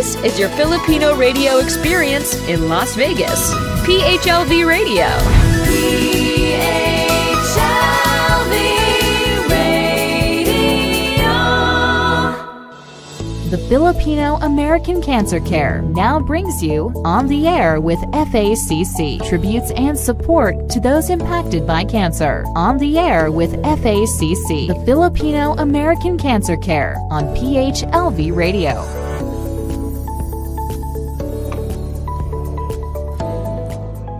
This is your Filipino radio experience in Las Vegas. PHLV Radio. PHLV Radio. The Filipino American Cancer Care now brings you On the Air with FACC, tributes and support to those impacted by cancer. On the Air with FACC, the Filipino American Cancer Care on PHLV Radio.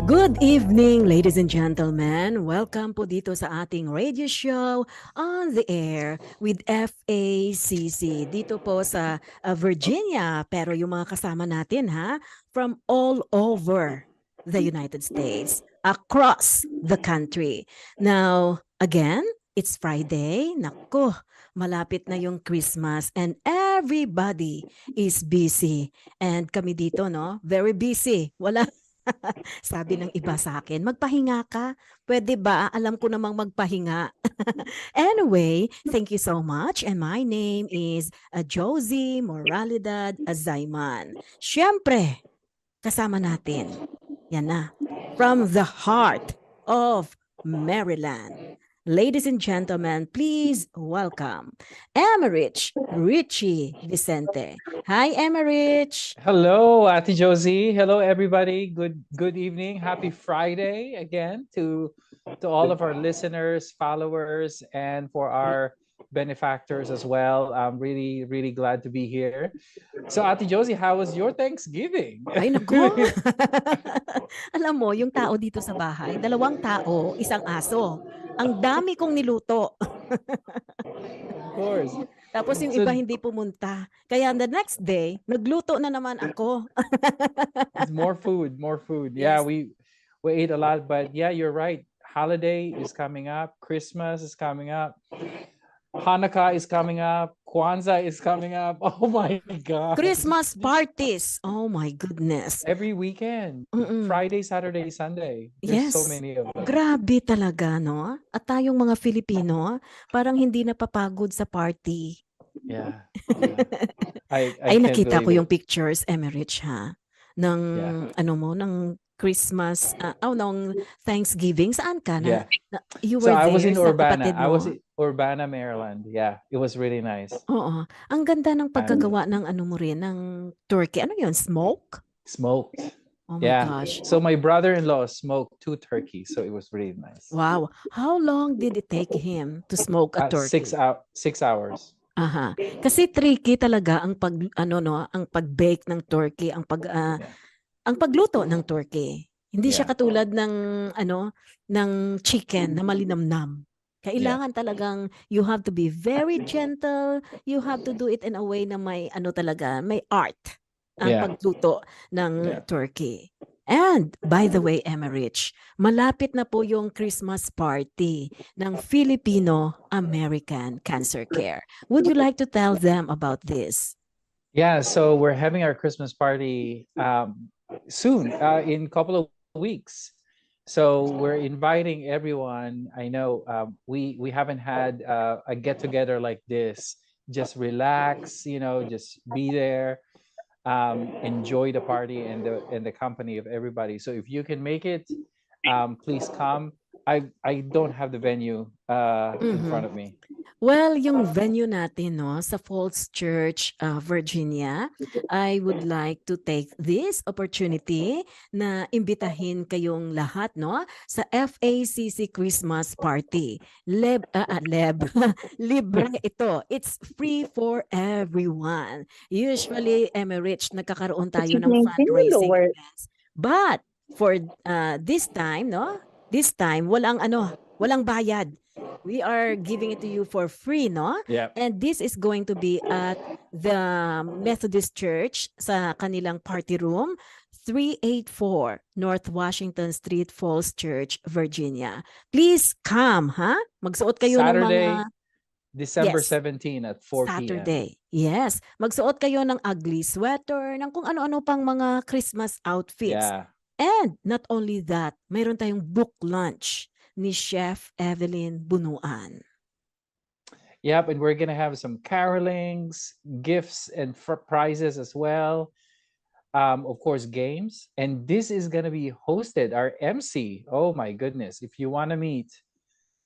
Good evening, ladies and gentlemen. Welcome po dito sa ating radio show On the Air with FACC. Dito po sa Virginia, pero yung mga kasama natin from all over the United States, across the country. Now, again, it's Friday. Naku, malapit na yung Christmas and everybody is busy. And kami dito, very busy. Sabi ng iba sa akin, magpahinga ka? Pwede ba? Alam ko namang magpahinga. Anyway, thank you so much. And my name is Josie Moralidad Azayman. Siyempre, kasama natin. Yan na. From the heart of Maryland. Ladies and gentlemen, please welcome Emerich Richie Vicente. Hi, Emerich. Hello, Ate Josie. Hello, everybody. Good evening. Happy Friday again to all of our listeners, followers, and for our benefactors as well. I'm really glad to be here. So, Ate Josie, how was your Thanksgiving? Ay, naku. Alam mo, yung tao dito sa bahay, 2 tao, 1 aso. Ang dami kong niluto. Of course. Tapos yung iba hindi pumunta. Kaya the next day, nagluto na naman ako. It's more food. Yes. Yeah, we ate a lot, but yeah, you're right. Holiday is coming up. Christmas is coming up. Hanukkah is coming up. Kwanzaa is coming up. Oh my God. Christmas parties. Oh my goodness. Every weekend. Friday, Saturday, Sunday. Yes. There's so many of them. Grabe talaga, no? At tayong mga Filipino, parang hindi napapagod sa party. Yeah. Ay, can't nakita ko believe yung pictures, Emerich, ng ng Christmas, nung Thanksgiving. Saan ka na? Yeah. You So were I was there in sa Urbana. kapatid I mo? was in Urbana, Maryland. Yeah, it was really nice. Oo. Ang ganda ng pagkagawa ng mo rin, ng turkey. Ano yun? Smoke? Smoked. Oh my Yeah. gosh. So my brother-in-law smoked 2 turkeys, so it was really nice. Wow. How long did it take him to smoke a turkey? 6 hours. Aha. Kasi tricky talaga ang ang pag-bake ng turkey, ang pagluto ng turkey. Hindi siya Yeah. katulad ng ng chicken na malinamnam. Kailangan talagang you have to be very gentle. You have to do it in a way na may talaga, may art ang Yeah. pagluto ng Yeah. turkey. And by the way, Emerich, malapit na po yung Christmas party ng Filipino American Cancer Care. Would you like to tell them about this? Yeah, so we're having our Christmas party soon, in a couple of weeks. So we're inviting everyone. I know we haven't had a get together like this. Just relax, just be there, enjoy the party and the company of everybody. So if you can make it, please come. I don't have the venue in front of me. Well, yung venue natin sa Falls Church, Virginia, I would like to take this opportunity na imbitahin kayong lahat sa FACC Christmas Party. Libre ito. It's free for everyone. Usually, Emerich, nagkakaroon tayo ng fundraising events. But for this time, walang bayad. We are giving it to you for free, Yeah. And this is going to be at the Methodist Church sa kanilang party room, 384 North Washington Street, Falls Church, Virginia. Please come, Magsuot kayo Saturday, ng mga December Yes. 17 at 4 p.m. Saturday. Yes. Magsuot kayo ng ugly sweater, ng kung ano-ano pang mga Christmas outfits. Yeah. And not only that, mayroon tayong book lunch ni Chef Evelyn Bunuan. Yep, and we're gonna have some carolings, gifts, and prizes as well. Of course, games, and this is gonna be hosted. Our MC, oh my goodness! If you want to meet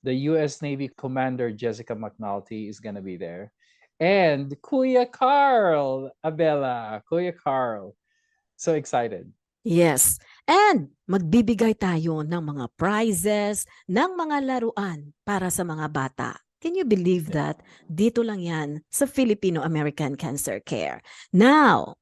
the U.S. Navy Commander Jessica McNulty, is gonna be there, and Kuya Carl Abela, Kuya Carl. So excited. Yes. And magbibigay tayo ng mga prizes, ng mga laruan para sa mga bata. Can you believe Yeah. that? Dito lang yan sa Filipino American Cancer Care. Now,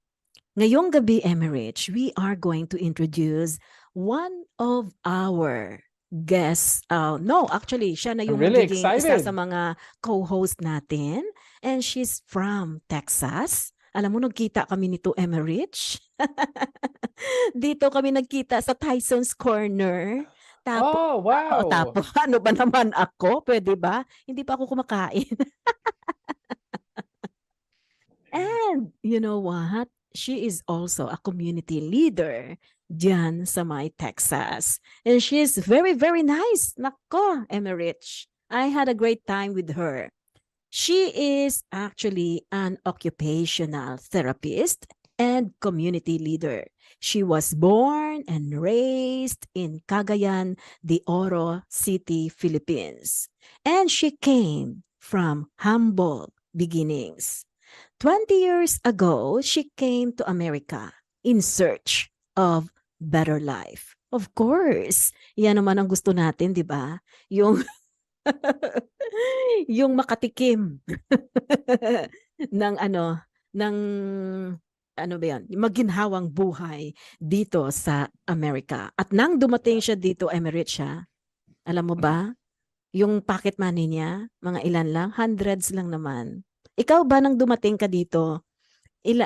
ngayong gabi, Emerich, we are going to introduce one of our guests. No, actually, siya na I'm yung really magiging isa sa excited. mga co-host natin. And she's from Texas. Alam mo, nagkita kami nito, Emerich. Dito kami nagkita sa Tyson's Corner. Tapos, Oh wow! tapos, ano ba naman ako? Pwede ba? Hindi pa ako kumakain. And you know what? She is also a community leader diyan sa my Texas. And she's very, very nice. Nako, Emerich. I had a great time with her. She is actually an occupational therapist and community leader. She was born and raised in Cagayan de Oro City, Philippines. And she came from humble beginnings. 20 years ago, she came to America in search of better life. Of course, yan naman ang gusto natin, di ba? Yung yung makatikim ng ng ano ba yan, maginhawang buhay dito sa Amerika. At nang dumating siya dito, Emirates siya, alam mo ba, yung pocket money niya, mga ilan lang, hundreds lang naman. Ikaw ba nang dumating ka dito,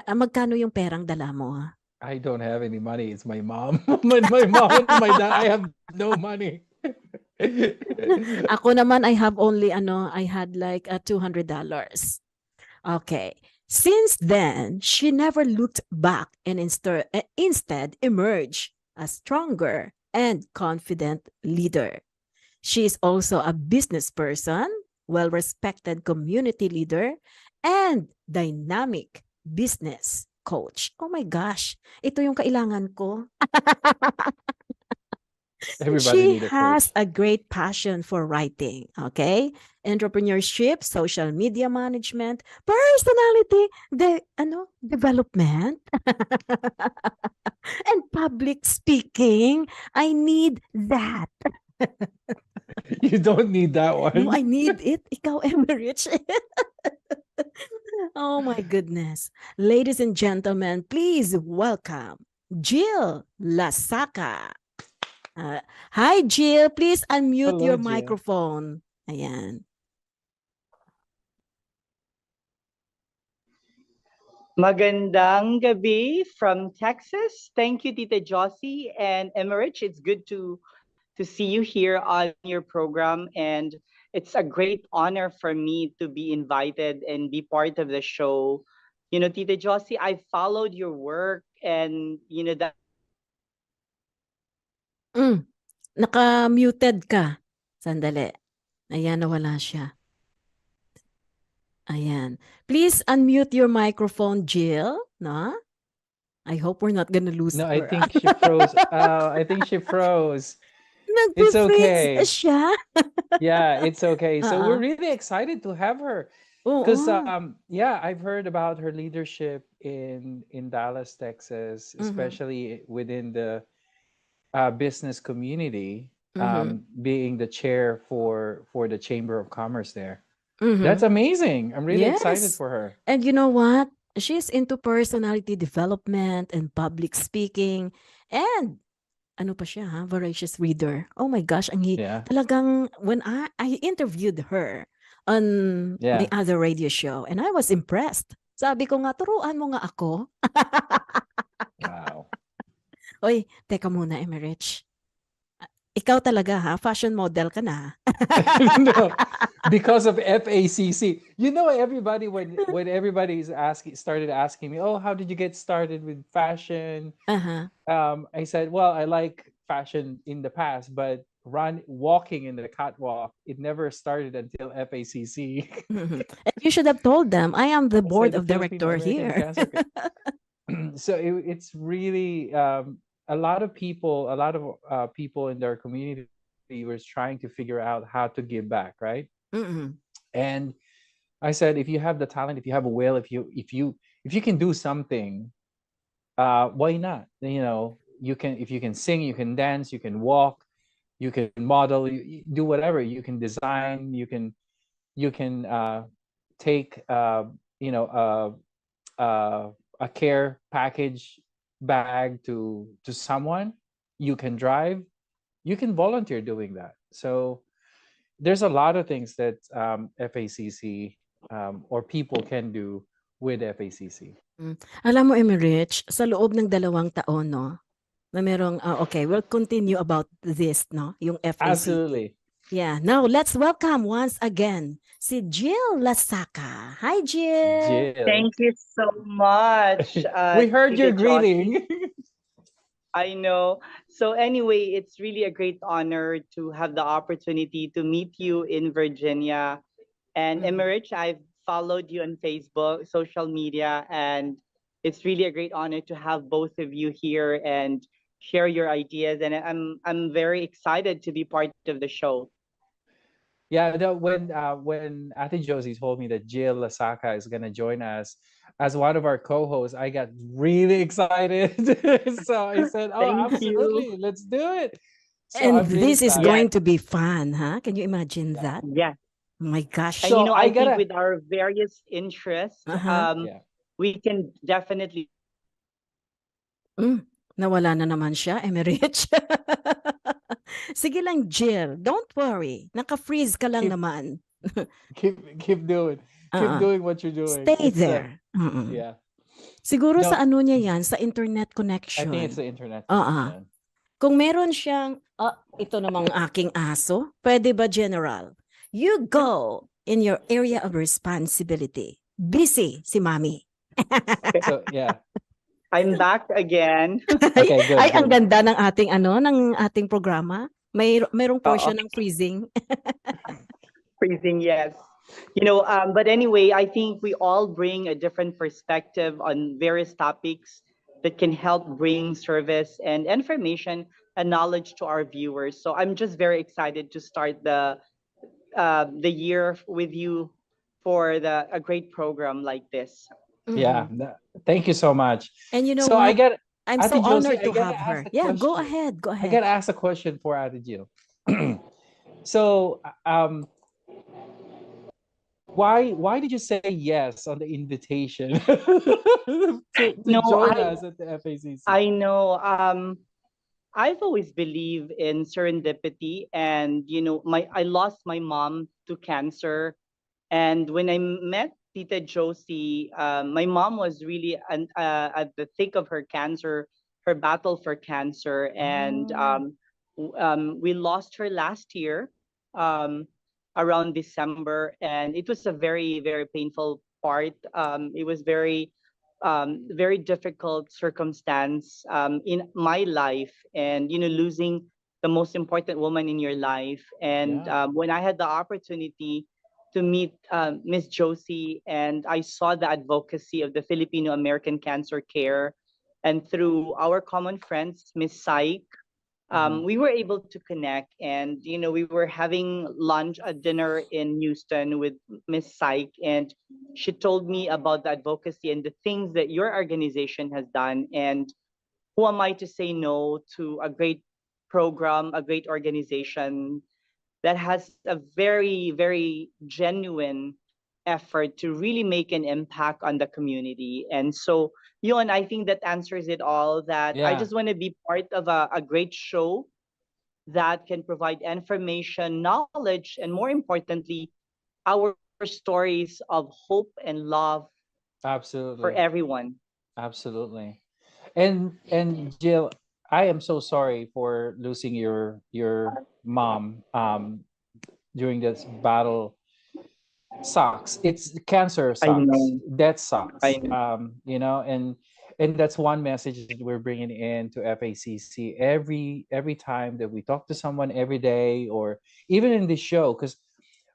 magkano yung perang dala mo? I don't have any money. It's my mom. my mom and my dad. I have no money. Ako naman, I have only, I had like $200. Okay. Since then, she never looked back and instead emerged a stronger and confident leader. She is also a business person, well-respected community leader, and dynamic business coach. Oh my gosh, ito yung kailangan ko. Everybody She need a has coach. a great passion for writing, okay? Entrepreneurship, social media management, personality, development, and public speaking. I need that. You don't need that No, I one. need it. Ikaw, Emerich. Oh my goodness. Ladies and gentlemen, please welcome Jil Lasaca. Hi, Jill. Please unmute Hello, your Jill. microphone. Ayan. Magandang gabi from Texas. Thank you, Tita Josie and Emerich. It's good to see you here on your program, and it's a great honor for me to be invited and be part of the show. You know, Tita Josie, I followed your work, and you know that. Naka-muted ka. Sandali. Ayan, nawala siya. Ayan. Please unmute your microphone, Jill. No? I hope we're not gonna lose No, I her. think she froze. I think she froze. It's Nagpe-freeze okay. siya. Yeah, it's okay. So we're Oo. really excited to have her. Because Oo. yeah, I've heard about her leadership in Dallas, Texas, Mhm. especially within the business community, Mhm. being the chair for the Chamber of Commerce there. That's Mhm. amazing. I'm really excited Yes. for her. And you know what? She's into personality development and public speaking. And ano pa siya ha? Voracious reader. Oh my gosh, Yeah. talagang when I interviewed her on my Yeah. other radio show and I was impressed. Sabi ko nga, turuan mo nga ako. Wow. Oy, teka muna, Emerich. Ikaw talaga ha? Fashion model ka na. No, because of FACC. You know, everybody when everybody is started asking me, oh, how did you get started with fashion? Uh-huh. I said, well, I like fashion in the past, but walking in the catwalk. It never started until FACC. Mhm. And you should have told them, I am the I board said the of Filipino director American here. Cancer Care. So it's really a lot of people, people in their community was trying to figure out how to give back, right? Mm-mm. And I said, if you have the talent, if you have a will, if you can do something, why not? You know, you can, if you can sing, you can dance, you can walk, you can model, you do whatever. You can design, you can take you know a care package bag to someone. You can drive, you can volunteer doing that. So there's a lot of things that FACC or people can do with FACC. Mm. Alam mo, Emerich, sa loob ng 2 taon, no, na merong, okay, we'll continue about this, no, yung FACC. Absolutely. Yeah, now let's welcome once again si Jil Lasaca. Hi, Jil. Jill. Thank you so much. We heard your Tita Josie. greeting. I know. So anyway, it's really a great honor to have the opportunity to meet you in Virginia. And Mhm. Emerich, I've followed you on Facebook, social media, and it's really a great honor to have both of you here and share your ideas. And I'm very excited to be part of the show. Yeah, when Ate Josie told me that Jil Lasaca is gonna join us as one of our co-hosts, I got really excited. So I said, "Oh, Thank you. absolutely, let's do it." So And I'm really this is excited. going to be fun, huh? Can you imagine that? Yes. Oh my gosh. And So I I think gotta, with our various interests, Uh-huh. yeah. we can definitely Mm, nawala na naman siya, Emerich. Sige lang, Jill. Don't worry. Naka-freeze ka lang Keep naman. keep Uh-uh. doing what you're doing. Stay It's there. Mm-mm. yeah. Siguro sa No, ano niya yan, sa internet I think it's connection. the internet Uh-uh. connection. Kung meron siyang, ito namang aking aso, pwede ba, General? You go in your area of responsibility. Busy si Mami. So yeah. I'm back again. Okay, good, Ay, ang good. ganda ng ating ng ating programa. Merong portion ng freezing. Freezing, yes. But anyway, I think we all bring a different perspective on various topics that can help bring service and information and knowledge to our viewers. So I'm just very excited to start the year with you for a great program like this. Yeah. Mm-mm. Thank you so much. And you know So I what? got I'm Ate so Josie, honored I to gotta have ask her. a Yeah, go question. ahead. Go I ahead. gotta ask a question for Ate Jill. So why did you say yes on the invitation to No, join us at the FACC? I know. I've always believed in serendipity, and I lost my mom to cancer, and when I met Tita Josie, my mom was really at the thick of her cancer, her battle for cancer, and Oh, we lost her last year, um, around December, and it was a very, very painful part. It was very difficult circumstance in my life, and losing the most important woman in your life. And yeah. when I had the opportunity to meet Miss Josie, and I saw the advocacy of the Filipino American Cancer Care, and through our common friends, Miss Saik, Mhm. we were able to connect, and we were having lunch, a dinner in Houston with Miss Saik, and she told me about the advocacy and the things that your organization has done. And who am I to say no to a great program, a great organization that has a very, very genuine effort to really make an impact on the community. And so, yun, I think that answers it all. That I Yeah, just want to be part of a great show that can provide information, knowledge, and more importantly, our stories of hope and love for absolutely. everyone. Absolutely. And Jill, I am so sorry for losing your mom during this battle. Sucks. It's cancer I sucks. know. Death I sucks. know. You know, and And that's one message that we're bringing in to FACC every time that we talk to someone every day, or even in this show, because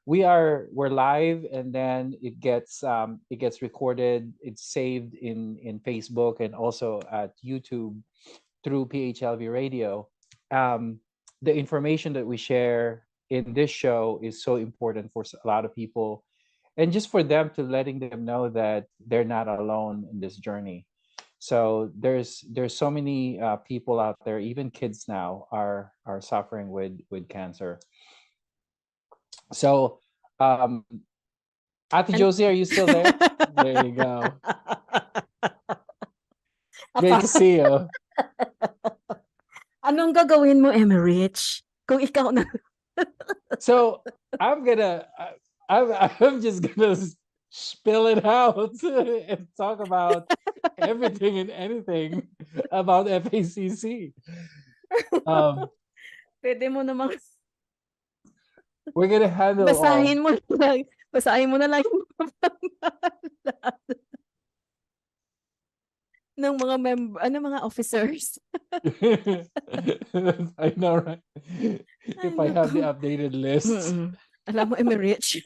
we're live, and then it gets recorded, it's saved in Facebook and also at YouTube through PHLV Radio. um the information that we share in this show is so important for a lot of people, and just for them to letting them know that they're not alone in this journey. So there's so many people out there, even kids now are suffering with cancer. So um Ate And Josie, are you still there? There you go. Great to see you. Anong gagawin mo, Emerich? Kung ikaw na... So I'm gonna I'm just gonna spill it out and talk about everything and anything about FACC. Um, Pwede mo namang we're gonna handle all. basahin mo na lang yung mga pangalan ng mga mga officers. I know, right? If I Ay, have the naku. updated list. Alam mo, Emerich.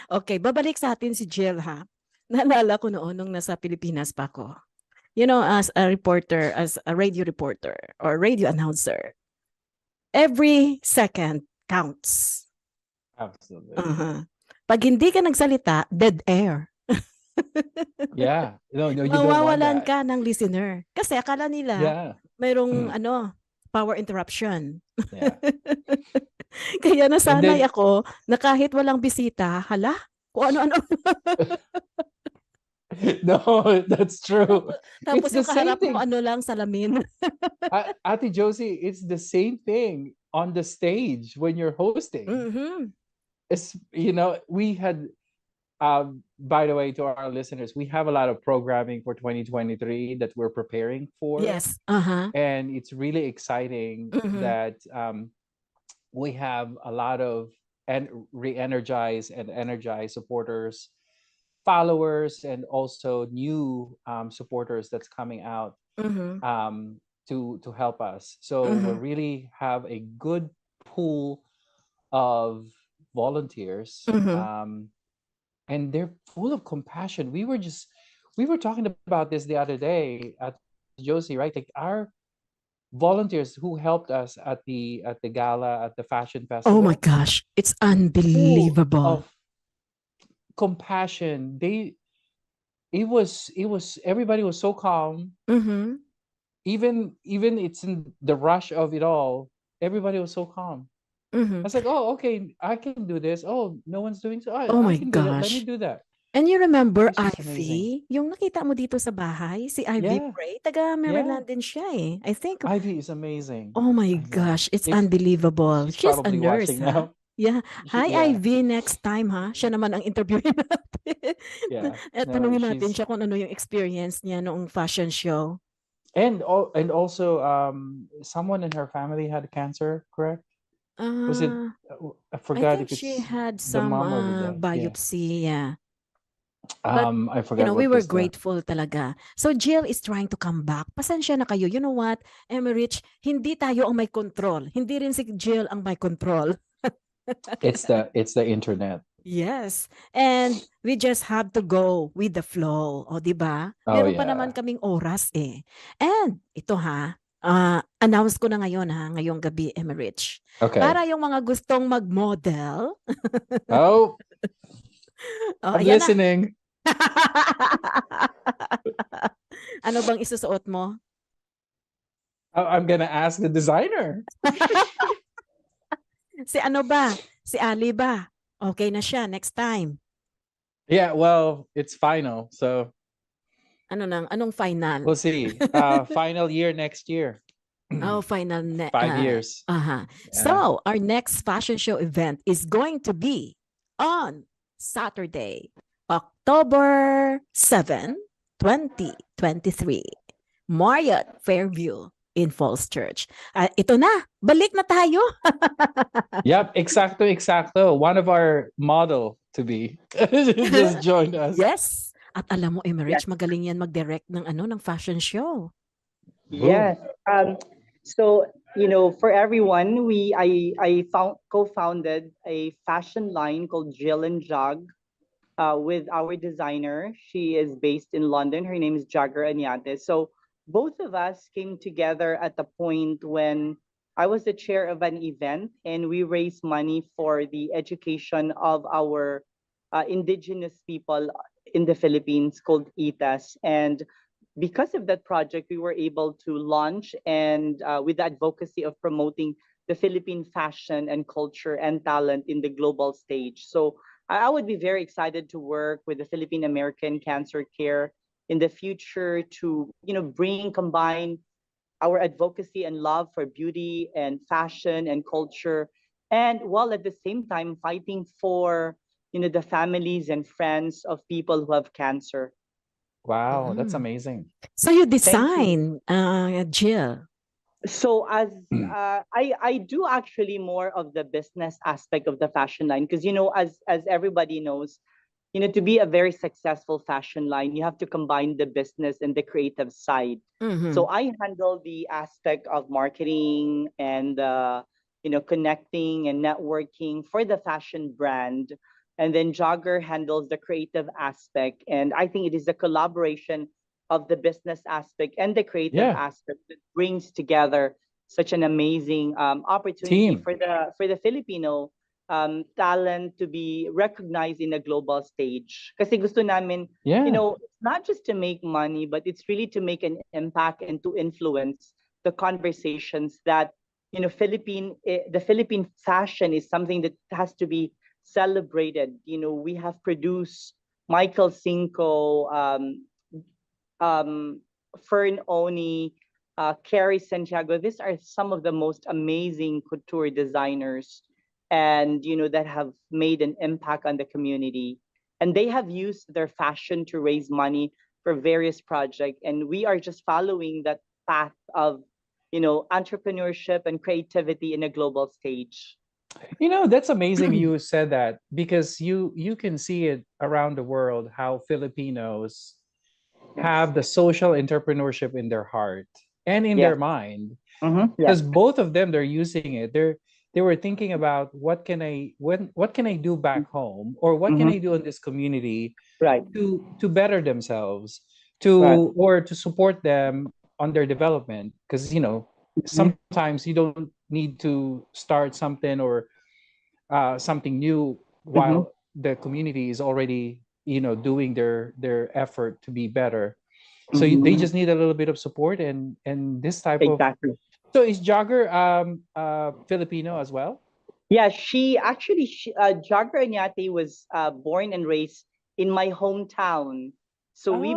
Okay, babalik sa atin si Jil, ha? Naalala ko noon nung nasa Pilipinas pa ako. You know, as a reporter, as a radio reporter or radio announcer, every second counts. Absolutely. Pag hindi ka nagsalita, dead air. Yeah. No, you don't want Mawawalan that. ka ng listener. Kasi akala nila Yeah. mayroong power interruption. Yeah. Kaya nasanay then- ako na kahit walang bisita, hala, kung ano-ano. No, that's true. Tapos It's the yung kaharap same mo, thing. lang, salamin. Ate Josie, it's the same thing on the stage when you're hosting. Mhm. It's, we had, by the way, to our listeners, we have a lot of programming for 2023 that we're preparing for. Yes. And it's really exciting that we have a lot of re-energized and energized supporters, followers, and also new supporters that's coming out to help us. So we really have a good pool of volunteers, and they're full of compassion. We were talking about this the other day at Josie, right? Like our volunteers who helped us at the gala, at the fashion festival. Oh my gosh, it's Full unbelievable. of compassion. It was everybody was so calm. Even it's in the rush of it all, everybody was so calm. I was like, oh, okay, I can do this. Oh, no one's doing so. Oh I my can do that. Let me gosh. do that. And you remember It's just Ivy? Yung nakita mo dito sa bahay, si Ivy Yeah. Bray, taga Maryland din siya eh. I think, Ivy is amazing. oh my I know. gosh, it's If- unbelievable. She's She's a probably nurse, watching ha? now. Yeah. Hi, Yeah. Ivy, next time, ha? Siya naman ang interviewin natin. Yeah. At No, tanungin natin she's- siya kung ano yung experience niya noong fashion show. And also someone in her family had cancer, correct? Was it I I forgot think if it's she had the some mom or the dad. biopsy, yeah. But, I forgot we what were was grateful talaga. So Jill is trying to come back. Pasensya na kayo. You know what, Emerich, hindi tayo ang may control. Hindi rin si Jill ang may control. it's the internet. Yes. And we just have to go with the flow. O, di ba? Oh, Meron pa yeah. naman kaming oras eh. And ito announce ko na ngayon ngayong gabi, Emerich. Okay. Para yung mga gustong mag-model. Oh, I'm ayan na. listening. Ano bang isusuot mo? I'm gonna ask the designer. Si ano ba? Si Ali ba? Okay na siya next time. Yeah, well, it's final, so Anong final? we'll see. Final year next year. Oh, final 5 years. Yeah. Yeah. So, our next fashion show event is going to be on Saturday, October 7, 2023. Marriott Fairview in Falls Church. Ito na, balik na tayo. Yep, exacto. One of our model to be just joined us. Yes, At alam mo, Yes. Emerich, magaling yan mag-direct ng ng fashion show. Boom. Yes. So for everyone, I co-founded a fashion line called Jill and Jog, with our designer. She is based in London. Her name is Jagger Anyate. So both of us came together at the point when I was the chair of an event, and we raised money for the education of our indigenous people in the Philippines called ITAS. And because of that project, we were able to launch, and with the advocacy of promoting the Philippine fashion and culture and talent in the global stage. So I would be very excited to work with the Filipino American Cancer Care in the future to combine our advocacy and love for beauty and fashion and culture, and while at the same time fighting for the families and friends of people who have cancer. Wow, that's Mm. amazing. So you Thank you. design, Jill. So as I do actually more of the business aspect of the fashion line, because as everybody knows, to be a very successful fashion line, you have to combine the business and the creative side. Mm-hmm. So I handle the aspect of marketing and connecting and networking for the fashion brand, and then Jogger handles the creative aspect. And I think it is a collaboration of the business aspect and the creative Yeah, aspect that brings together such an amazing opportunity team. for the Filipino talent to be recognized in a global stage. Kasi gusto namin, Yeah. it's not just to make money, but it's really to make an impact and to influence the conversations that, the Philippine fashion is something that has to be celebrated. We have produced Michael Cinco, um, Fern Oni, Carrie Santiago. These are some of the most amazing couture designers, and that have made an impact on the community. And they have used their fashion to raise money for various projects. And we are just following that path of entrepreneurship and creativity in a global stage. That's amazing you said that, because you can see it around the world how Filipinos have the social entrepreneurship in their heart and in their Yes. mind, Yes. because both of them, they're using it. They were thinking about what can I do back home, or what can Hmm. I do in this community Right. to better themselves, Right. or to support them on their development, because Hmm. sometimes you don't need to start something, or something new, Hmm. while the community is already doing their effort to be better. So they Hmm. just need a little bit of support, and this type of. Exactly. So is Jogger Filipino as well? Yeah, Jagger Anyate was born and raised in my hometown. So Ah, we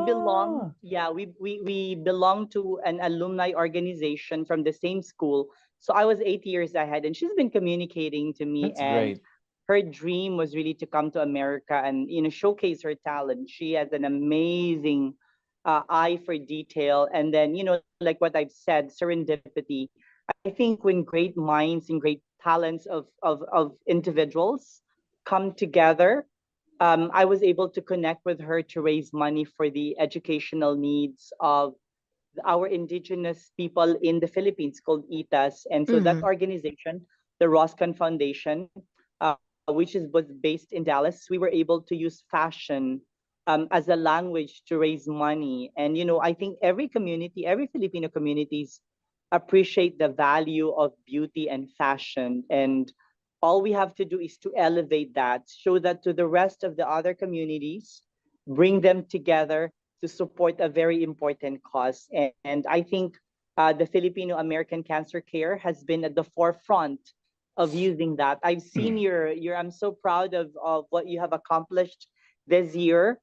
belong to an alumni organization from the same school. So I was 8 years ahead, and she's been communicating to me, that's and great. her dream was really to come to America and showcase her talent. She has an amazing eye for detail, and then like what I've said, serendipity. I think when great minds and great talents of individuals come together, I was able to connect with her to raise money for the educational needs of our indigenous people in the Philippines called ITAS. And so that Mm-hmm. organization, the Roscan Foundation, which was based in Dallas, we were able to use fashion as a language to raise money. And I think every Filipino communities appreciate the value of beauty and fashion. And all we have to do is to elevate that, show that to the rest of the other communities, bring them together to support a very important cause. And I think the Filipino American Cancer Care has been at the forefront of using that. I've seen I'm so proud of what you have accomplished this year,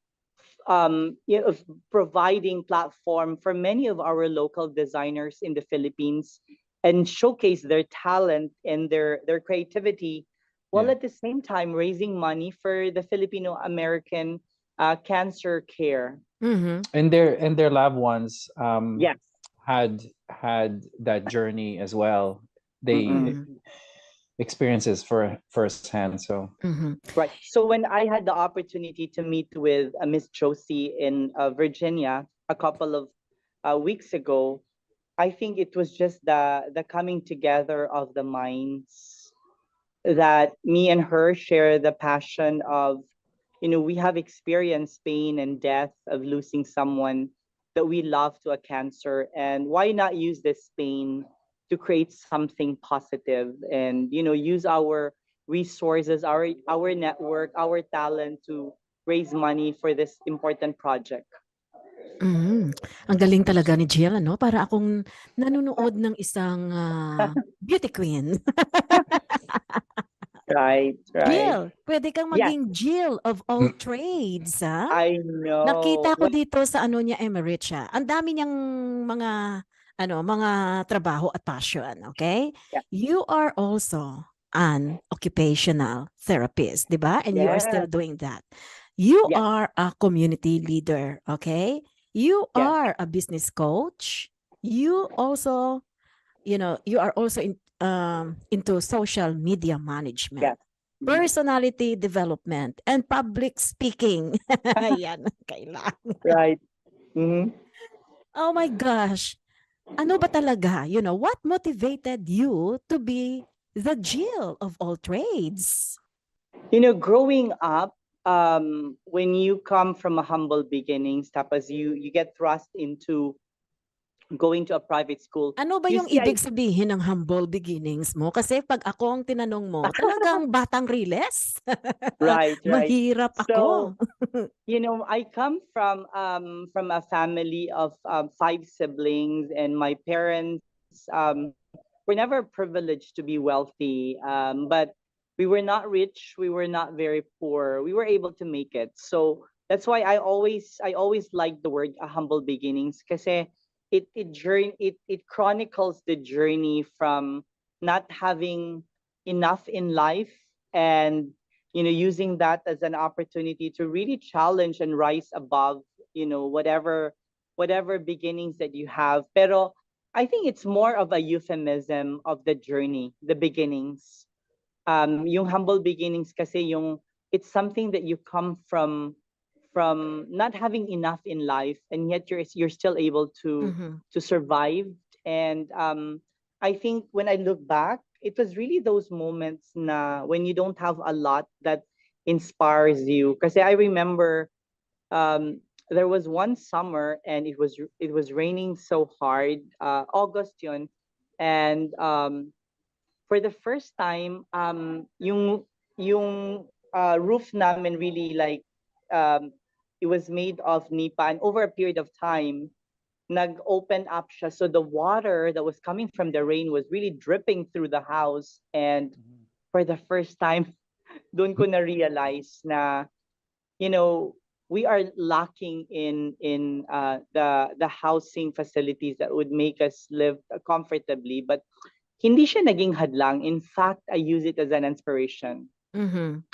of providing platform for many of our local designers in the Philippines and showcase their talent and their creativity, while Yeah. at the same time raising money for the Filipino American Cancer Care. Mm-hmm. And their loved ones Yes. had that journey as well. They Mm-mm. Mm-hmm. experiences for firsthand. So Right. So when I had the opportunity to meet with Miss Josie in Virginia a couple of weeks ago, I think it was just the coming together of the minds that me and her share the passion of, we have experienced pain and death of losing someone that we love to a cancer, and why not use this pain to create something positive and use our resources, our network, our talent to raise money for this important project. Mm. Ang galing talaga ni Jill, ano? Para akong nanonood ng isang beauty queen. Right, right. Jill, pwede kang Yes, maging Jill of all trades, ha? I know. Nakita ko dito sa ano niya, Emirates siya. Ang dami niyang mga mga trabaho at passion, okay? Yeah. You are also an occupational therapist, 'di ba? And you are still Yes, doing that. You yes, are a community leader, okay? You yes, are a business coach. You also, you are also into social media management, yes. Mhm. personality development, and public speaking. Yan, kailangan. Right. Mhm. Oh my gosh. Ano ba talaga? What motivated you to be the Jill of all trades? Growing up, when you come from a humble beginnings, tapos you get thrust into going to a private school. Ano ba You yung see, ibig sabihin ng humble beginnings mo? Kasi pag ako ang tinanong mo, talagang batang riles. right, right. Mahirap So, ako. I come from a family of 5 siblings, and my parents were never privileged to be wealthy, but we were not rich, we were not very poor, we were able to make it. So that's why I always like the word humble beginnings, kasi it chronicles the journey from not having enough in life, and using that as an opportunity to really challenge and rise above, whatever beginnings that you have. Pero I think it's more of a euphemism of the journey, the beginnings. Yung humble beginnings kasi it's something that you come from not having enough in life, and yet you're still able Mhm. to survive. And I think when I look back, it was really those moments na when you don't have a lot that inspires you. Kasi I remember there was one summer, and it was raining so hard, August yun. And for the first time, yung roof namin really, like, it was made of nipa, and over a period of time nag-open up siya, so the water that was coming from the rain was really dripping through the house. And for the first time, doon ko na realize na, we are lacking in the housing facilities that would make us live comfortably. But hindi siya naging hadlang. In fact, I use it as an inspiration. Mhm.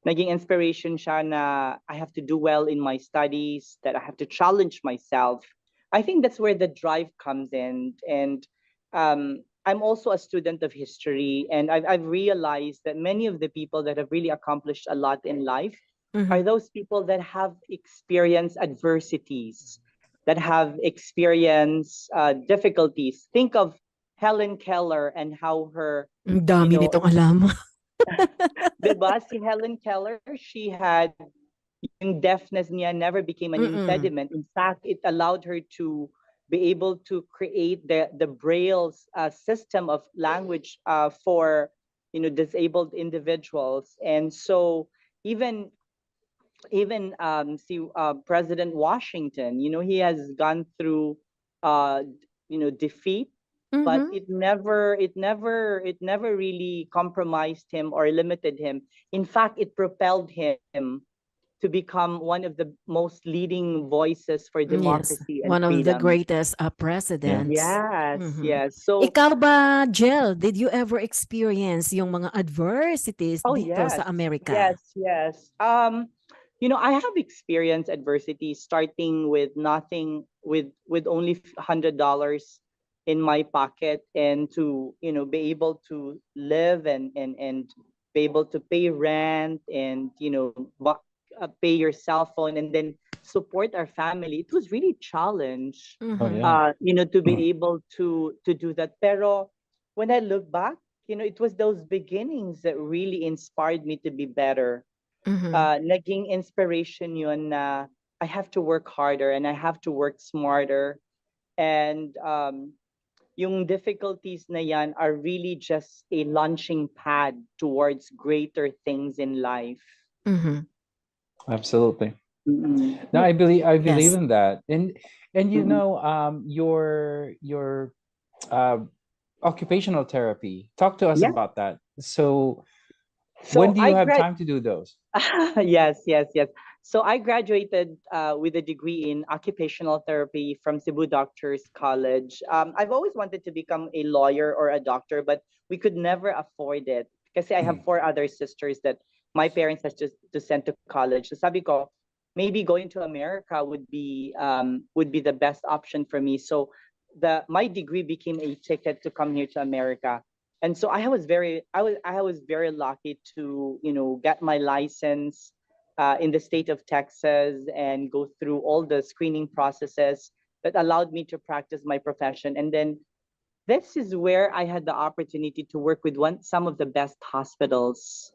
Naging inspiration siya na I have to do well in my studies, that I have to challenge myself. I think that's where the drive comes in. And I'm also a student of history, and I've realized that many of the people that have really accomplished a lot in life are Mhm. those people that have experienced adversities, that have experienced difficulties. Think of Helen Keller and how her, Ang you dami know, nitong alam. diba, si Helen Keller, she had yung deafness niya never became an Mm. impediment. In fact, it allowed her to be able to create the Braille system of language for disabled individuals. And so even see President Washington, he has gone through defeat, but Mhm. it never really compromised him or limited him. In fact, it propelled him to become one of the most leading voices for Yes, democracy and one of the freedom. greatest Yeah. presidents. Yes, Mhm. yes. So, Ikaw ba, Jill, did you ever experience yung mga adversities oh dito yes, sa Amerika? yes, yes. I have experienced adversity starting with nothing, with only $100 in my pocket, and to, be able to live and be able to pay rent, and pay your cell phone, and then support our family. It was really challenge, Oh Mhm. yeah. to be able to do that. Pero when I look back, it was those beginnings that really inspired me to be better. Mhm. Naging inspiration yun na I have to work harder and I have to work smarter. And yung difficulties na yan are really just a launching pad towards greater things in life. Mhm. Absolutely. Mm-mm. No, I believe Yes. in that. And Mm-mm. your uh, occupational therapy. Talk to us Yeah. about that. So when So do you have time to do those? yes, yes, yes. So I graduated with a degree in occupational therapy from Cebu Doctors College. I've always wanted to become a lawyer or a doctor, but we could never afford it because I have four other sisters that my parents has just to send to college. So sabi ko, maybe going to America would be the best option for me. So my degree became a ticket to come here to America. And so I was very lucky to get my license in the state of Texas and go through all the screening processes that allowed me to practice my profession. And then this is where I had the opportunity to work with some of the best hospitals.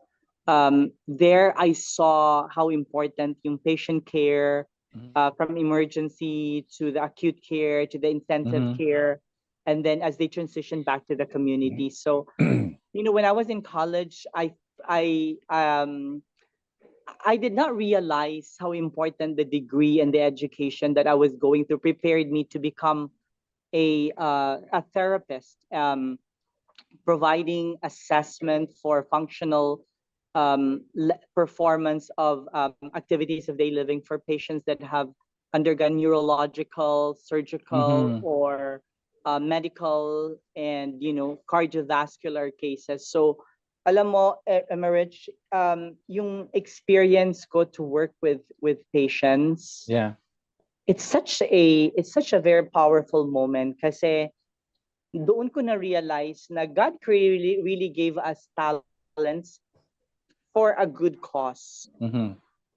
There I saw how important yung patient care, Mhm. from emergency to the acute care to the intensive Mhm. care, and then as they transition back to the community. So, when I was in college, I um I did not realize how important the degree and the education that I was going through prepared me to become a therapist, providing assessment for functional performance of activities of daily living for patients that have undergone neurological, surgical, Mhm. or medical, and cardiovascular cases. So, alam mo, Emerich, yung experience ko to work with patients, Yeah. it's such a very powerful moment kasi doon ko na realize na God really gave us talents for a good cause. Mhm.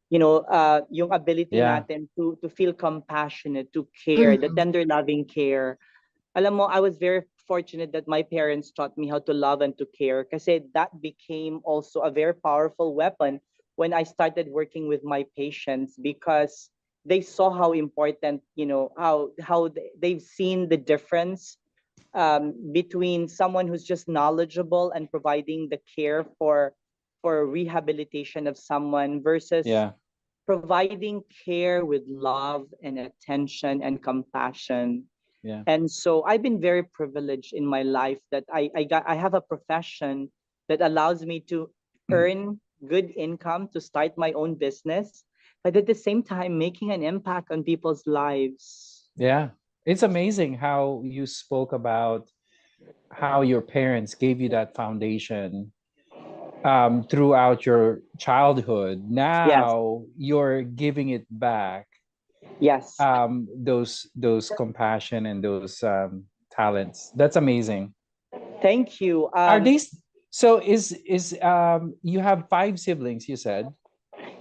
Yung ability Yeah. natin to feel compassionate, to care, the Mhm. tender loving care. Alam mo, I was very fortunate that my parents taught me how to love and to care kasi that became also a very powerful weapon when I started working with my patients, because they saw how important, they've seen the difference between someone who's just knowledgeable and providing the care for rehabilitation of someone versus Yeah. providing care with love and attention and compassion. Yeah. And so I've been very privileged in my life that I have a profession that allows me to earn good income to start my own business, but at the same time making an impact on people's lives. Yeah. It's amazing how you spoke about how your parents gave you that foundation throughout your childhood. Yes, Now you're giving it back, yes. those compassion and those talents. That's amazing. Thank you. Are these so? Is you have five siblings? You said.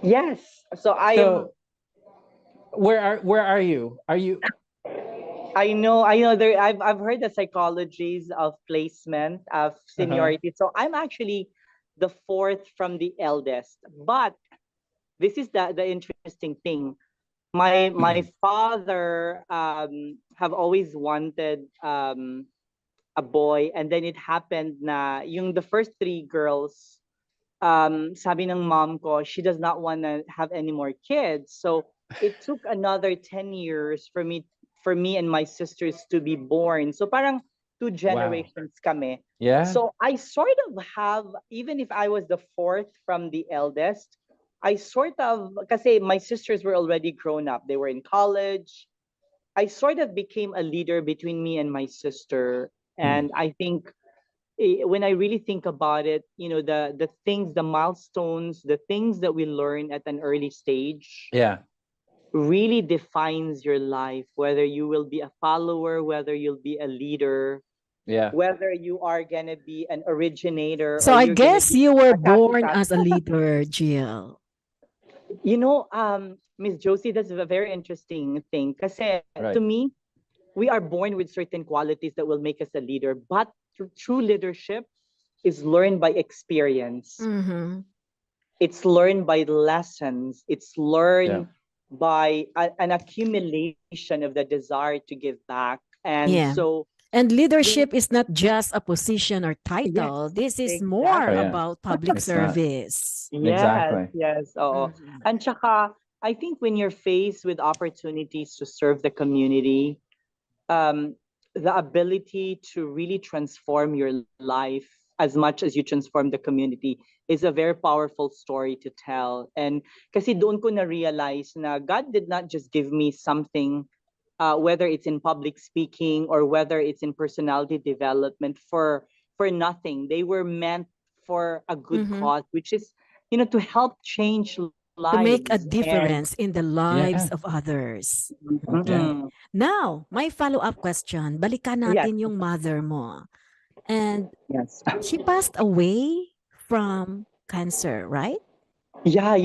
Yes. So So where are you? Are you? I know there I've heard the psychologies of placement of Uh-huh. seniority. So I'm actually the fourth from the eldest. But this is the interesting thing. My father have always wanted a boy, and then it happened na yung the first three girls, sabi ng mom ko, she does not want to have any more kids. So it took another 10 years for me and my sisters to be born. So parang two Wow. generations kami. Yeah. So I sort of have, even if I was the fourth from the eldest, I sort of, kasi my sisters were already grown up. They were in college. I sort of became a leader between me and my sister. And I think when I really think about it, the things, the milestones, the things that we learn at an early stage Yeah. really defines your life, whether you will be a follower, whether you'll be a leader, Yeah. whether you are going to be an originator So or I you're going to guess be you were a born copycat. as a leader, Jill. Miss Josie, that's a very interesting thing. Kasi to Right. me, we are born with certain qualities that will make us a leader, but true leadership is learned by experience. Mm-hmm. It's learned by lessons. It's Yeah. learned by an accumulation of the desire to give back. And Yeah. so, And when, leadership is not just a position or yes, title. This is more Oh exactly. yeah. about public It's not. service. Yes, Exactly. yes. Oo. Mhm. And tsaka, I think when you're faced with opportunities to serve the community, um, the ability to really transform your life as much as you transform the community is a very powerful story to tell. And kasi doon ko na-realize na God did not just give me something, whether it's in public speaking or whether it's in personality development for nothing. They were meant for a good Mhm. cause, which is, to help change To make a lives. And difference in the lives Yeah. of others. Yeah. Okay. mm, Now, my follow-up question. Balikan yes, natin yung mother mo. And yes. she passed away from cancer, right? Yeah,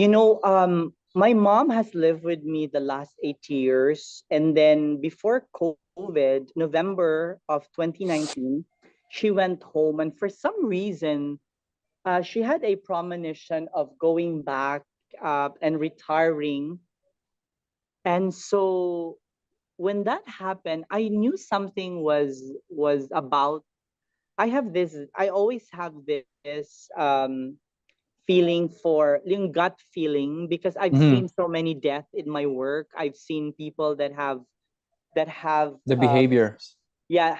my mom has lived with me the last 8 years. And then before COVID, November of 2019, she went home. And for some reason, she had a premonition of going back and retiring. And so when that happened, I knew something was about. I always have this feeling for yung gut feeling because I've Hmm. seen so many death in my work. I've seen people that have The behaviors. yeah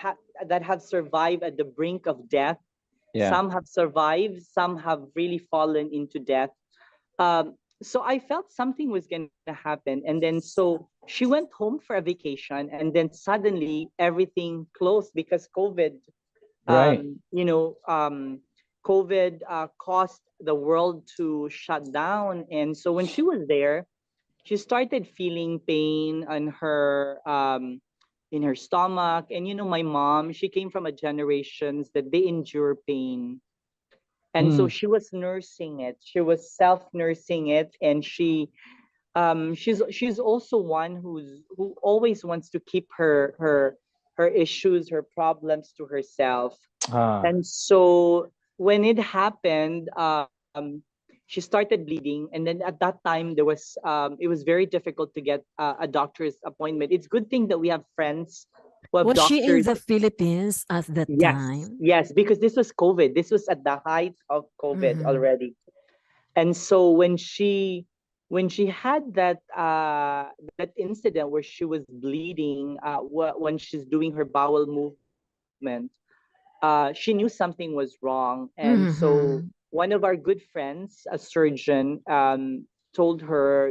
that have survived at the brink of death. Yeah. Some have survived, some have really fallen into death. So I felt something was going to happen, and then so she went home for a vacation, and then suddenly everything closed because COVID. Right. um, you know, um, COVID caused the world to shut down. And so when she was there, she started feeling pain in her stomach. And my mom, she came from a generations that they endure pain. And so Mm. she was nursing it. She was self-nursing it, and she's also one who always wants to keep her issues, her problems to herself. Ah. And so when it happened, she started bleeding, and then at that time it was very difficult to get a doctor's appointment. It's good thing that we have friends who have Was she in doctors. the Philippines at that Yes, time? yes, because this was COVID. This was at the height of COVID Mhm. already. And so when she had that incident where she was bleeding, when she's doing her bowel movement, she knew something was wrong. And so Mhm. one of our good friends, a surgeon, told her,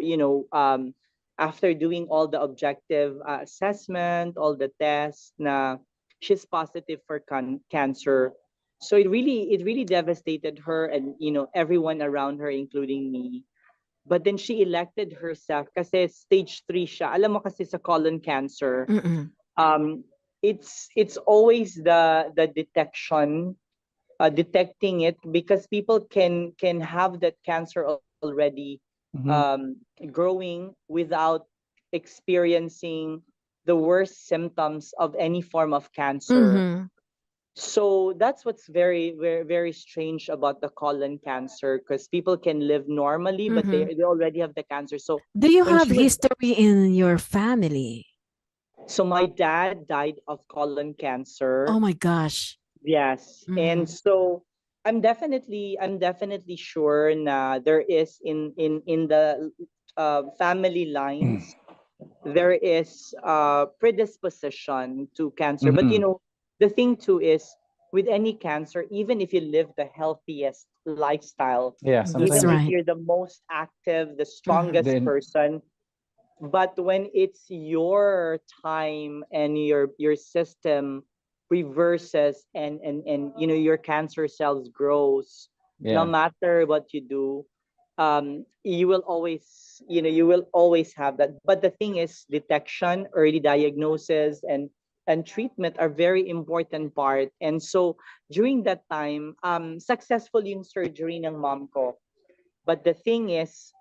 after doing all the objective assessment, all the tests, na she's positive for cancer. So it really devastated her and everyone around her, including me. But then she elected herself kasi stage 3 siya. Alam mo kasi sa colon cancer, Mm-mm. um, it's always the detection, detecting it, because people can have that cancer already, Hmm. growing without experiencing the worst symptoms of any form of cancer. Mhm. So that's what's very very very strange about the colon cancer, because people can live normally but they Mhm. they already have the cancer. So Do you when have she was history in your family? so my dad died of colon Oh cancer. my gosh. Yes. And Mhm. so I'm definitely sure na there is in the family lines, there is predisposition to cancer. But Hmm. the thing too is, with any cancer, even if you live the healthiest lifestyle, Yeah. That's even Sometimes if right. you're the most active, the Mhm. strongest then. person, but when it's your time and your system reverses, and your cancer cells grows, no Yeah. matter what you do, you will always, you will always have that. But the thing is, detection, early diagnosis, and treatment are very important part. And so during that time, successful yung surgery ng mom ko. But the thing is,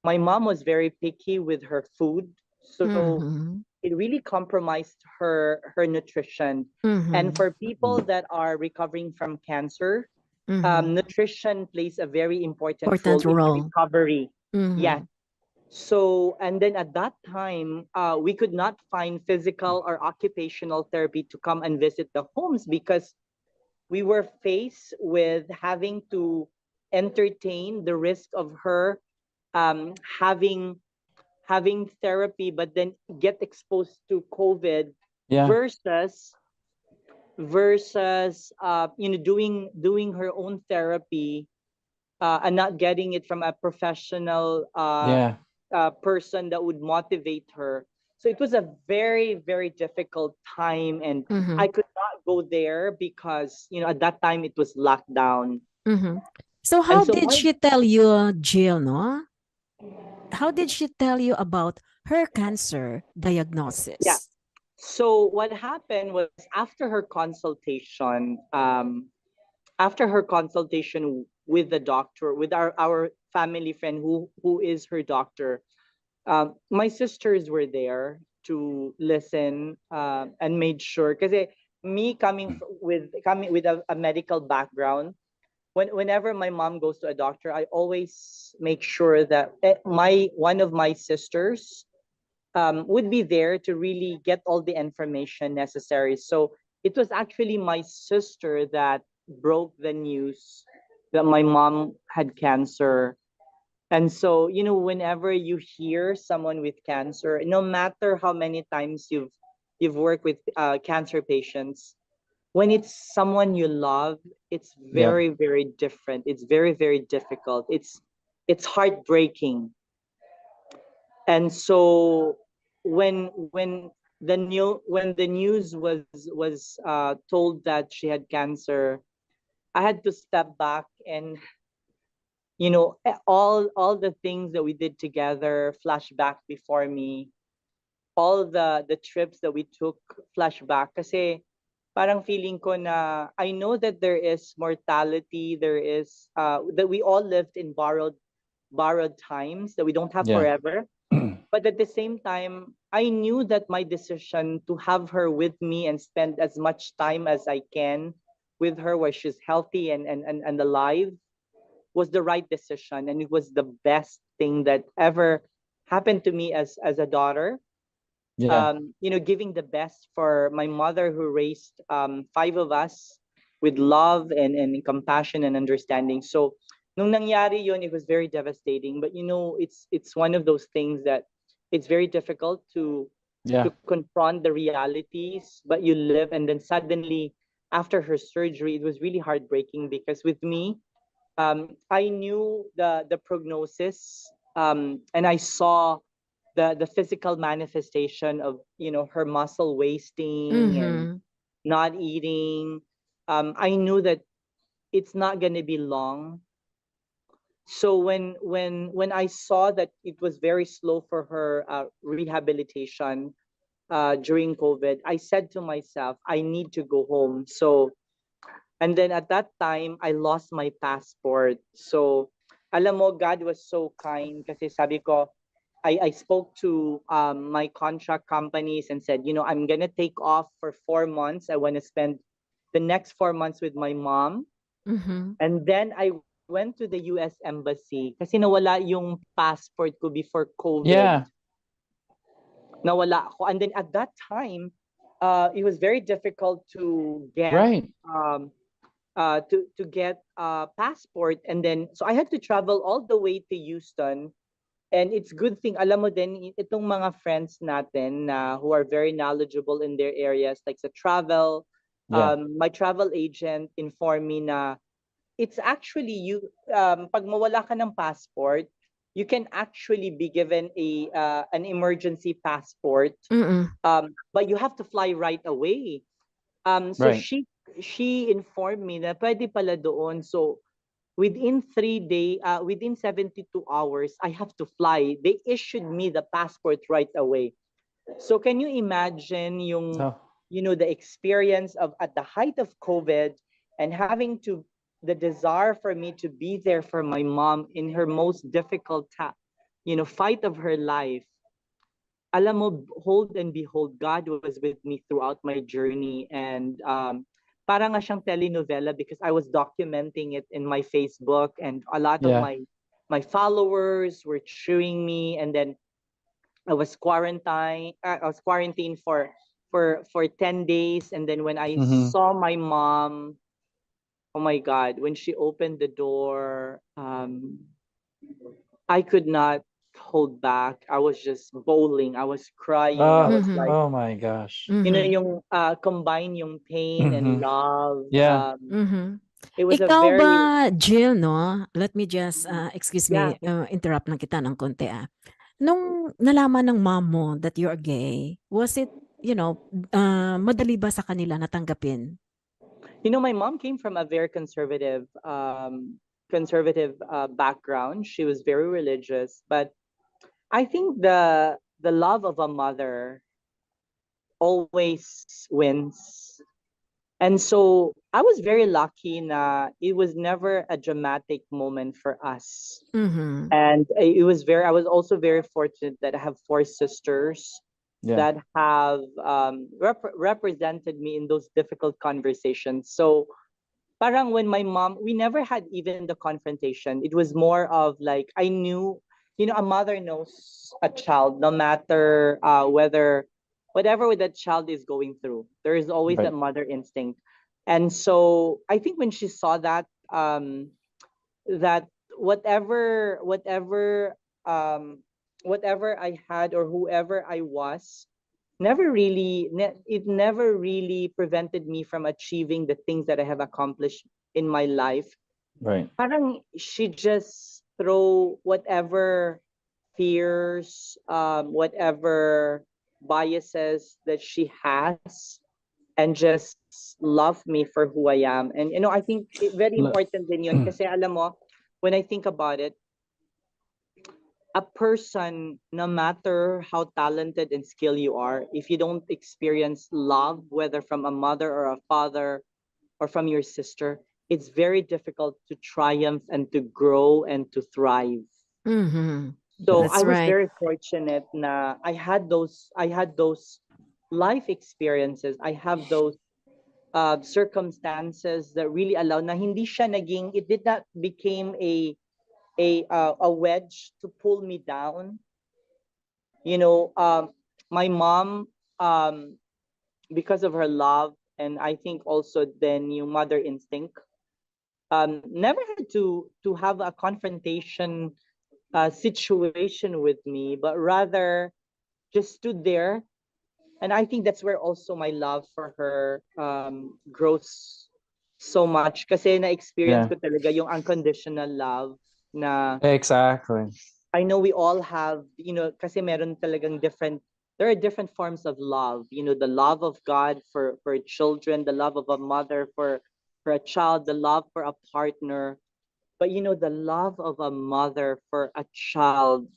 my mom was very picky with her food, so Mhm. it really compromised her nutrition. And Mhm. for people that are recovering from cancer, Mhm. nutrition plays a very important role Important in the role. recovery. Yes. Mhm. So, and then at that time, we could not find physical or occupational therapy to come and visit the homes because we were faced with having to entertain the risk of her um, having having therapy, but then get exposed to COVID Yeah. versus doing her own therapy and not getting it from a professional Yeah. person that would motivate her. So it was a very, very difficult time, and I Mhm. could not go there because at that time it was locked down. Mhm. So And how so did my she tell you, Jill, no? How did she tell you about her cancer yeah. diagnosis? So what happened was after her consultation with the doctor, with our family friend who is her doctor, my sisters were there to listen and made sure because me coming with a medical background, whenever my mom goes to a doctor, I always make sure that my one of my sisters would be there to really get all the information necessary. So it was actually my sister that broke the news that my mom had cancer. And so, whenever you hear someone with cancer, no matter how many times you've worked with cancer patients, when it's someone you love, it's Yep. very, very different. It's very, very difficult. It's heartbreaking. And so when the news was told that she had cancer, I had to step back and all the things that we did together flash back before me. All the trips that we took flashback kasi parang feeling ko na I know that there is mortality, there is that we all lived in borrowed times that we don't have Yeah. forever. But at the same time, I knew that my decision to have her with me and spend as much time as I can with her where she's healthy and alive was the right decision, and it was the best thing that ever happened to me as a daughter. Yeah. Giving the best for my mother who raised five of us with love and compassion and understanding. So nung nangyari yun, it was very devastating. But it's one of those things that it's very difficult to Yeah. confront the realities, but you live, and then suddenly after her surgery, it was really heartbreaking because with me, I knew the prognosis, and I saw the physical manifestation of her muscle wasting and Mhm. not eating. I knew that it's not going to be long. So when I saw that it was very slow for her rehabilitation during COVID, I said to myself, I need to go home. So and then at that time, I lost my passport. So, alam mo, God was so kind kasi sabi ko, I spoke to my contract companies and said, I'm gonna take off for 4 months. I want to spend the next 4 months with my mom. Mhm. And then I went to the US Embassy kasi nawala yung passport ko before COVID. Yeah. Nawala ako. And then at that time, it was very difficult to get Right. to get a passport, and then so I had to travel all the way to Houston. And it's good thing alam mo din itong mga friends natin na who are very knowledgeable in their areas like sa travel. Yeah. My travel agent informed me na it's actually you pag mawala ka ng passport, you can actually be given a an emergency passport, Mm. but you have to fly right away. So Right. she informed me na pwede pala doon. So within 72 hours, I have to fly. They issued me the passport right away. So can you imagine So, the experience of at the height of COVID and having the desire for me to be there for my mom in her most difficult fight of her life. Alam mo, hold and behold, God was with me throughout my journey. And parang nga siyang telenovela because I was documenting it in my Facebook, and a lot of yeah. my followers were cheering me. And then I was quarantined for 10 days. And then when I Mm-hmm. saw my mom, oh my God, when she opened the door, I could not hold back. I was just bawling. I was crying. I Oh, was Mhm. like, oh my gosh. Mhm. yung combine yung pain and Mm-hmm. love. Yeah. Mhm. It was a Ikaw ba, very, Jill, no? Let me just, excuse yeah. me, interrupt lang kita ng konti, ah. Nung nalaman ng mom mo that you're gay, was it, madali ba sa kanila natanggapin? My mom came from a very conservative background. She was very religious, but I think the love of a mother always wins. And so I was very lucky na it was never a dramatic moment for us. Mhm. And I was also very fortunate that I have four sisters Yeah. that have represented me in those difficult conversations. So parang when my mom, we never had even the confrontation. It was more of like, I knew, a mother knows a child, no matter whatever that child is going through. There is always that Right. mother instinct. And so I think when she saw that um, whatever I had or whoever I was, it never really prevented me from achieving the things that I have accomplished in my life. Right. Parang she just throw whatever fears, whatever biases that she has, and just love me for who I am. And I think very L- important din yun kasi alam mo, when I think about it, a person, no matter how talented and skilled you are, if you don't experience love, whether from a mother or a father or from your sister, it's very difficult to triumph and to grow and to thrive. Mhm. So Yeah. I That's was right. very fortunate na I had those life experiences. I have those circumstances that really allow na hindi siya naging, it did not became a wedge to pull me down. you know um my mom, because of her love, and I think also then yung mother instinct, never had to have a confrontation situation with me, but rather just stood there. And I think that's where also my love for her grows so much, kasi na-experience Yeah. ko talaga yung unconditional love na Exactly. I know we all have, kasi meron talagang there are different forms of love. The love of God for children, the love of a mother for a child, the love for a partner. But the love of a mother for a child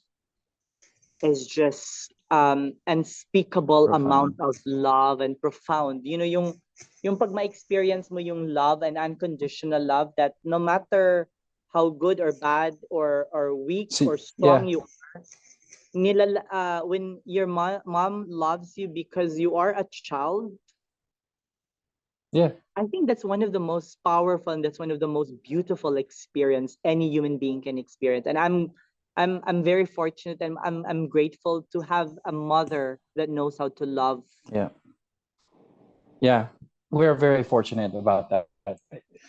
is just unspeakable amount Profound. of love and profound. Yung pag ma-experience mo yung love and unconditional love, that no matter how good or bad or weak See, or strong yeah. you when your mom loves you because you are a child, Yeah. I think that's one of the most powerful and that's one of the most beautiful experience any human being can experience. And I'm very fortunate, and I'm grateful to have a mother that knows how to love. Yeah. Yeah. We're very fortunate about that.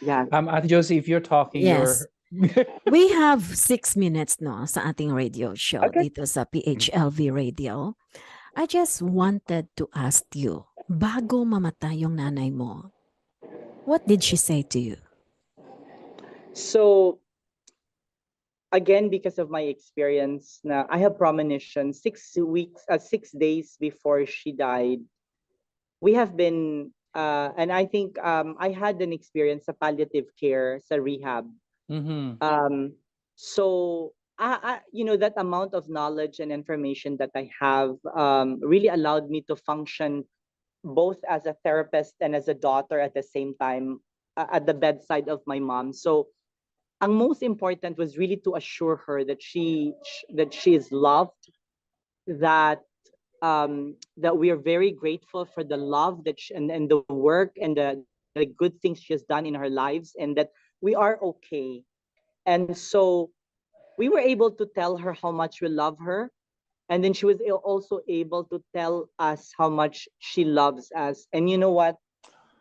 Yeah. Ate Josie, if you're talking, Yes. you're We have 6 minutes no sa ating radio show Okay. dito sa PHLV Radio. I just wanted to ask you, bago mamatay yung nanay mo, what did she say to you? So again, because of my experience, na I have premonition 6 days before she died. We have been and I think I had an experience sa palliative care sa rehab. Mm-hmm. So that amount of knowledge and information that I have really allowed me to function both as a therapist and as a daughter at the same time, at the bedside of my mom. So ang most important was really to assure her that she is loved, that that we are very grateful for the love and the work and the good things she has done in her lives, and that we are okay. And so we were able to tell her how much we love her, and then she was also able to tell us how much she loves us. And you know what,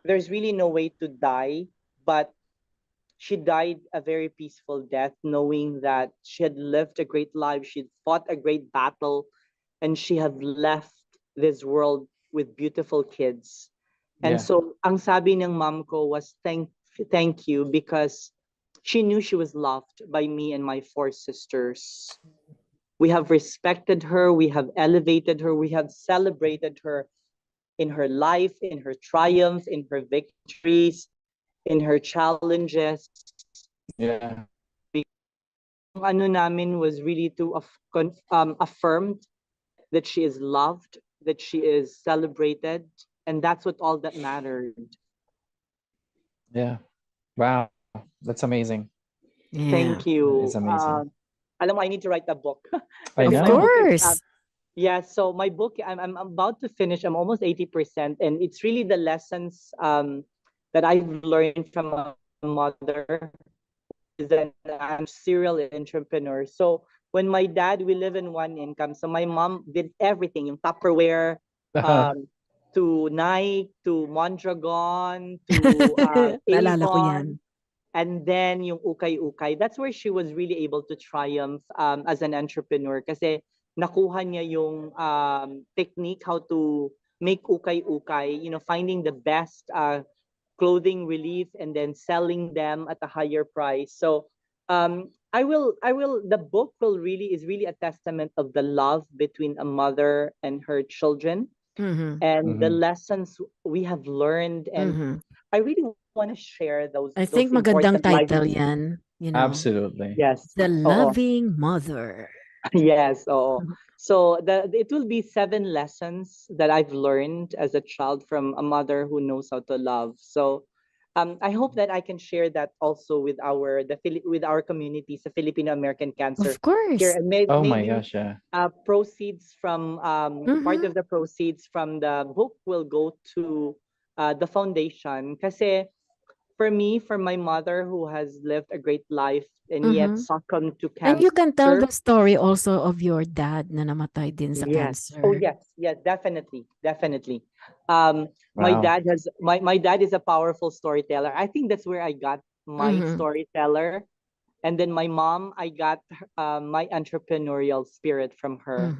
there's really no way to die, but she died a very peaceful death, knowing that she had lived a great life, she'd fought a great battle, and she had left this world with beautiful kids. And Yeah. so ang sabi ng mom ko was thank you, because she knew she was loved by me and my four sisters. We have respected her, we have elevated her, we have celebrated her in her life, in her triumphs, in her victories, in her challenges. Yeah. Ang ano namin was really to affirm that she is loved, that she is celebrated, and that's what all that mattered. Yeah. Wow. That's amazing. Yeah. Thank you. It's amazing. Alam mo, I need to write a book. I Of Kasi my know. book is, course. yeah, so my book, I'm about to finish. I'm almost 80%, and it's really the lessons that I've learned from a mother. Is that I'm serial entrepreneur. So when my dad, we live in one income. So my mom did everything, yung Tupperware, to Nike, to Mondragon, to Naalala ko yan. Avon, and then yung ukay-ukay. That's where she was really able to triumph as an entrepreneur, kasi nakuha niya yung technique how to make ukay-ukay, finding the best clothing relief and then selling them at a higher price. So the book is really a testament of the love between a mother and her children, Mhm. and the Mhm. lessons we have learned. And Mhm. I really want to share those I think magandang important life. title yan. Absolutely. Yes. The Oo. Loving Mother. Yes. Oo. So it will be 7 lessons that I've learned as a child from a mother who knows how to love. So I hope that I can share that also with our communities, the Filipino American Cancer Of course. Care, and Oh my maybe gosh, yeah. proceeds from part of the proceeds from the book will go to the foundation. Kasi for me, for my mother who has lived a great life and yet succumbed to And you cancer. can tell the story also of your dad na namatay din sa Yes. cancer. Oh yes, definitely. My Wow. dad has my dad is a powerful storyteller. I think that's where I got my storyteller. And then my mom, I got my entrepreneurial spirit from her.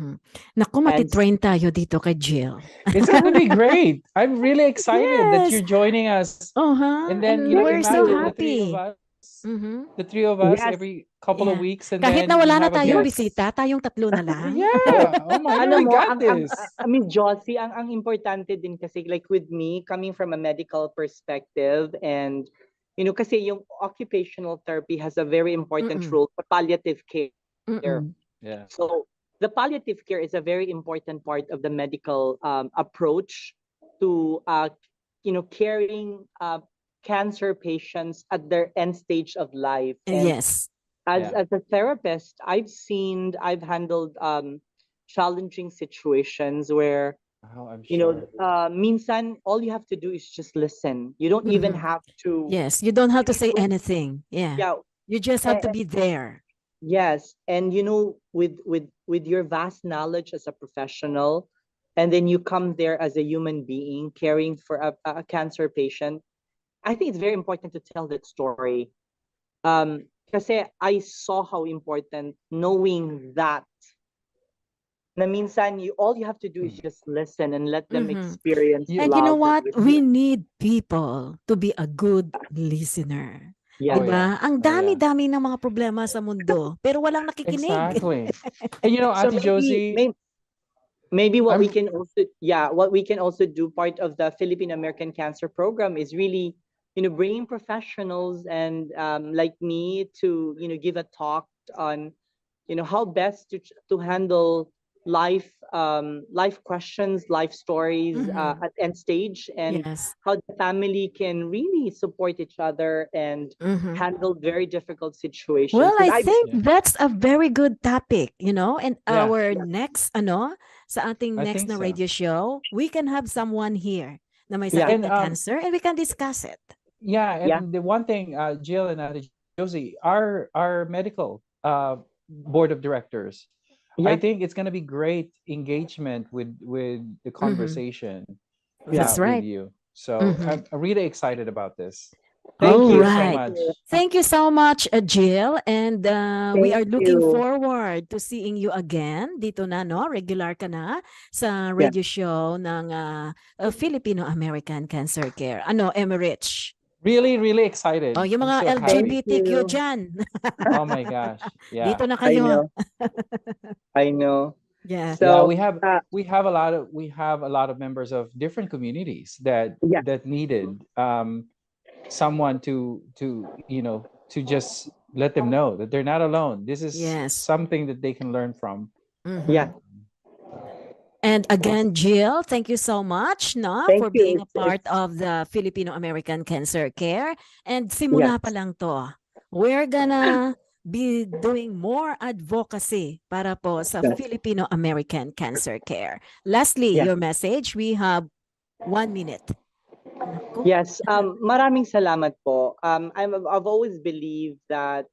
Naku, And matitrain tayo dito kay Jill. It's gonna be great. I'm really excited that Yes. you're joining us. And then, And we're so imagine the three of happy. us. The three of us Yes. every couple of Yeah. weeks, and Kahit then na we wala na have a tayong guest. bisita, tayong tatlo na lang. Yeah. Oh my God, alam we mo, got this. I mean, Josie, ang importante din kasi, like with me, coming from a medical perspective, and kasi yung occupational therapy has a very important role for palliative care. Yeah. So the palliative care is a very important part of the medical approach to caring cancer patients at their end stage of life. And Yes. as Yeah. a therapist, I've handled challenging situations where Oh, I'm sure. minsan all you have to do is just listen. You don't even have to. Yes, you don't have to say anything. Yeah. Yeah. You just have to be there. Yes, and with your vast knowledge as a professional, and then you come there as a human being caring for a cancer patient. I think it's very important to tell that story. Kasi I saw how important knowing that na minsan all you have to do is just listen and let them experience And you know love. what? We need people to be a good listener. Yeah. Diba? yeah. Ang dami-dami ng mga problema sa mundo, pero walang nakikinig. Exactly. And So Ate Josie, maybe what we I'm- can also do, part of the Filipino American Cancer Program is really bringing professionals and like me to give a talk on how best to handle life questions, life stories Mhm. at end stage, and Yes. how the family can really support each other and Mhm. handle very difficult situations. Well, I Because I think Yeah. that's a very good topic, and Yeah, our yeah, next, sa ating I next think na so. radio show, we can have someone here na may yeah, sakit And na cancer and we can discuss it. yeah, yeah, and the one thing, Jill and Josie, our medical board of directors, I yeah, think it's going to be great engagement with the Mhm. conversation yeah. That's with right. you. So Mhm. I'm really excited about this. Thank All Thank you, you so thank right. much. you, Thank you so much, Jill. And we thank are looking you. forward to seeing you again. Dito na, no? Regular ka na sa Yeah, radio show ng Filipino American Cancer Care. Ano, Emerich? Really, really Oh, excited. yung I'm mga so thank happy. LGBTQ you. dyan. Oh my gosh. Yeah. Dito na I kayo. know, I know. Yeah. Yeah, So, we have a lot of members of different communities that yeah, needed someone to just let them know that they're not alone. This is Yes. something that they can learn from. yeah. Mhm. And again, Jill, thank you so much, no, Thank for you. being a part of the Filipino American Cancer Care. And Yes, simula pa lang to. We're gonna be doing more advocacy para po sa yes, Filipino American Cancer Care. Lastly, yes, your message. We have 1 minute. Naku. yes. Maraming salamat po. I've always believed that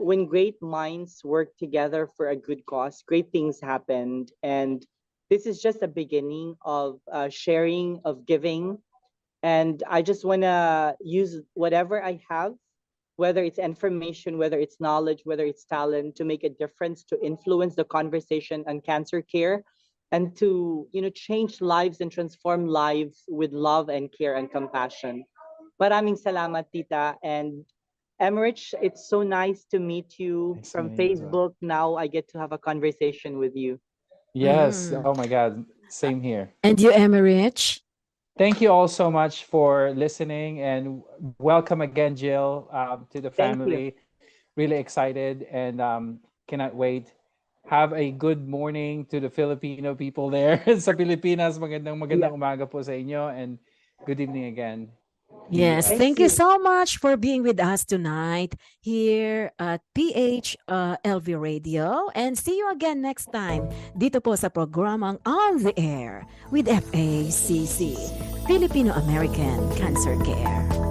when great minds work together for a good cause, great things happened. And this is just a beginning of sharing, of giving. And I just want to use whatever I have, whether it's information, whether it's knowledge, whether it's talent, to make a difference, to influence the conversation on cancer care, and to change lives and transform lives with love and care and compassion. Maraming salamat, Tita. And Emmerich, it's so nice to meet you Nice from meeting you as well. Facebook. Now I get to have a conversation with you. Yes. Mm. Oh my God. Same here. And you, Emerich? Thank you all so much for listening and welcome again, Jill, to the Thank you. family. Really excited and cannot wait. Have a good morning to the Filipino people there sa Pilipinas. Magandang Yeah. magandang umaga po sa inyo and good evening again. Yes, Thank thank you you. US. so much for being with us tonight here at PHLV Radio. And see you again next time dito po sa programang On the Air with FACC, Filipino American Cancer Care.